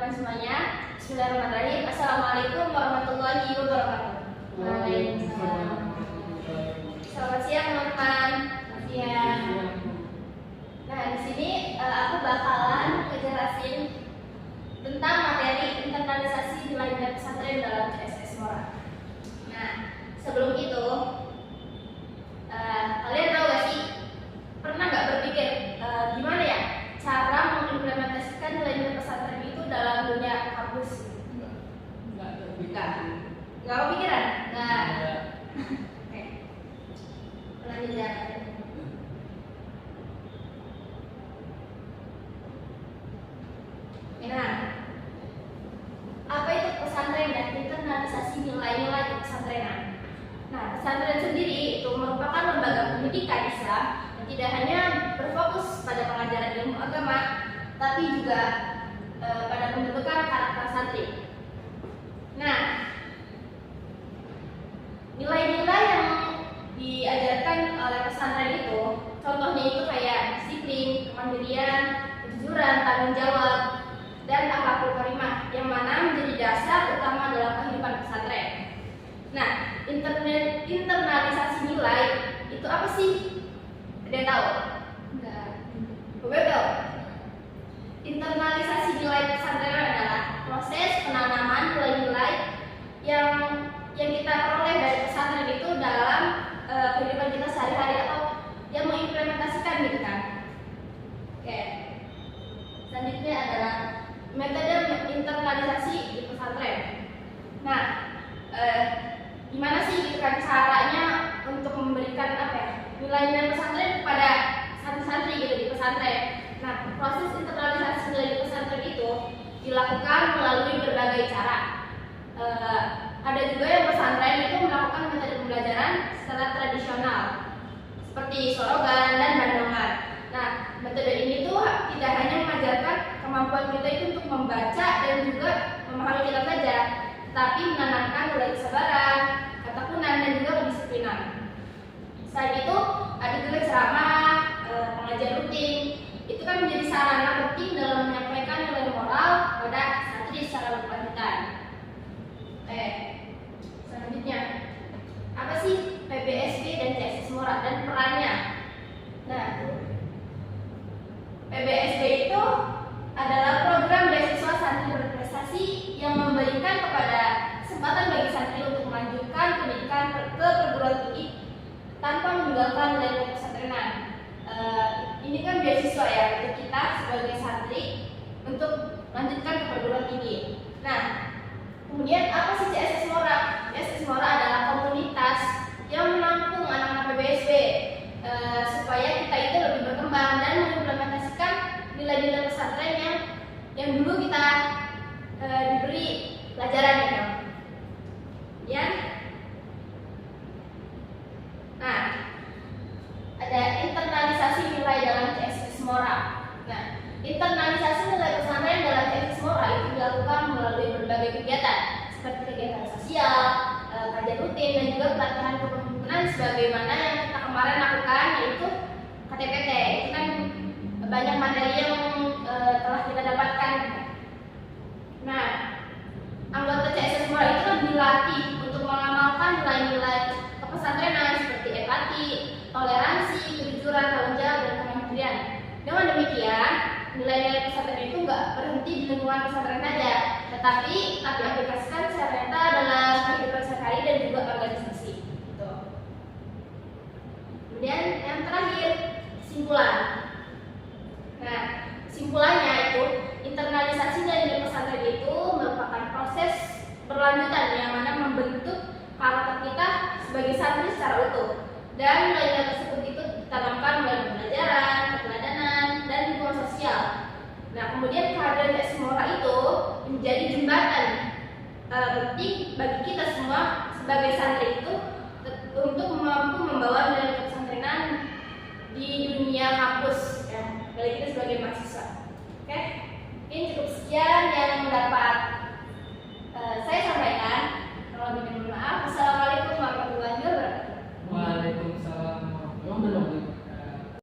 teman-teman semuanya. Bismillahirrahmanirrahim. Assalamualaikum warahmatullahi wabarakatuh. Waalaikumsalam. Selamat siang teman-teman. Selamat siang. Nah, di sini aku bakalan ngejelasin tentang materi internalisasi nilai-nilai pesantren dalam CSS Mora. Nah, sebelum itu kalian tahu gak sih, pernah nggak berpikir gimana ya cara mengimplementasikan nilai-nilai pesantren itu dalam dunia kampus? Nggak kepikiran. Nggak kepikiran? Nggak. Oke. Lanjut ya. Nah, apa itu pesantren dan internalisasi nilai-nilai pesantrenan? Nah, pesantren sendiri itu merupakan lembaga pendidikan Islam yang tidak hanya berfokus pada pengajaran ilmu agama, tapi juga pada pembentukan karakter santri. Nah, nilai-nilai yang diajarkan oleh pesantren itu, contohnya itu kayak disiplin, kemandirian, kejujuran, tanggung jawab, dan akhlakul karimah, yang mana menjadi dasar utama dalam kehidupan pesantren. Nah, internalisasi nilai itu apa sih? Ada yang tahu? Enggak. Betul. Internalisasi nilai pesantren adalah proses penanaman nilai-nilai yang kita peroleh dari pesantren itu dalam kehidupan kita sehari-hari atau yang mengimplementasikan gitu kan. Oke. Selanjutnya adalah metode internalisasi di pesantren. Nah, gimana sih gitu kan caranya untuk memberikan nilai-nilai pesantren kepada santri-santri gitu di pesantren. Nah, proses internalisasi nilai di pesantren itu dilakukan melalui berbagai cara. Ada juga yang pesantren itu melakukan metode pembelajaran secara tradisional seperti sorogan dan bandangan. Nah, metode ini tuh tidak hanya mengajarkan kemampuan kita itu untuk membaca dan juga memahami kitab saja, tapi menanamkan nilai kesabaran, ketekunan, dan juga kedisiplinan. Selain itu, ada juga ceramah, pengajian rutin. Itu kan menjadi sarana penting dalam menyampaikan nilai moral pada santri secara berkelanjutan. Selanjutnya, apa sih PBSB dan CSS Mora dan perannya? Nah, PBSB itu adalah program beasiswa santri berprestasi yang memberikan kepada kesempatan bagi santri untuk melanjutkan pendidikan ke perguruan tinggi tanpa meninggalkan nilai pesantrenan. Ini kan beasiswa ya untuk kita sebagai santri untuk melanjutkan ke perguruan tinggi. Nah, kemudian apa sih CSS Mora? CSS Mora adalah komunitas yang menampung anak-anak PBSB supaya kita itu lebih berkembang dan mengimplementasikan nilai-nilai pesantren yang dulu kita diberi pelajaran ya. Ya. Nah, ada internalisasi nilai dalam CSS Mora. Nah, internalisasi nilai pesantren dalam CSS Mora itu dilakukan melalui berbagai kegiatan seperti kegiatan sosial, kajian rutin, dan juga pelatihan kepemimpinan sebagaimana yang kita kemarin lakukan, yaitu KTPT. Itu kan banyak materi yang telah kita dapatkan. Nah, anggota CSS Mora itu kan dilatih untuk mengamalkan nilai-nilai kepesantrenan seperti empati, toleransi, kejujuran, tanggung jawab, dan kemandirian. Dengan demikian, nilai-nilai pesantren itu nggak berhenti di lingkungan pesantren saja, tetapi diaplikasikan secara nyata dalam kehidupan sehari-hari dan juga organisasi. Gitu. Kemudian yang terakhir, kesimpulan. Nah, kesimpulannya itu internalisasi nilai-nilai pesantren itu merupakan proses berlanjutan yang mana membentuk karakter kita sebagai santri secara utuh, dan nilai-nilai tersebut itu ditanamkan melalui pembelajaran, keteladanan, dan lingkungan sosial. Nah, kemudian kehadiran CSS Mora itu menjadi jembatan penting bagi kita semua sebagai santri itu untuk mampu membawa nilai pesantrenan di dunia kampus ya, bagi kita sebagai mahasiswa. Oke, ini cukup sekian yang dapat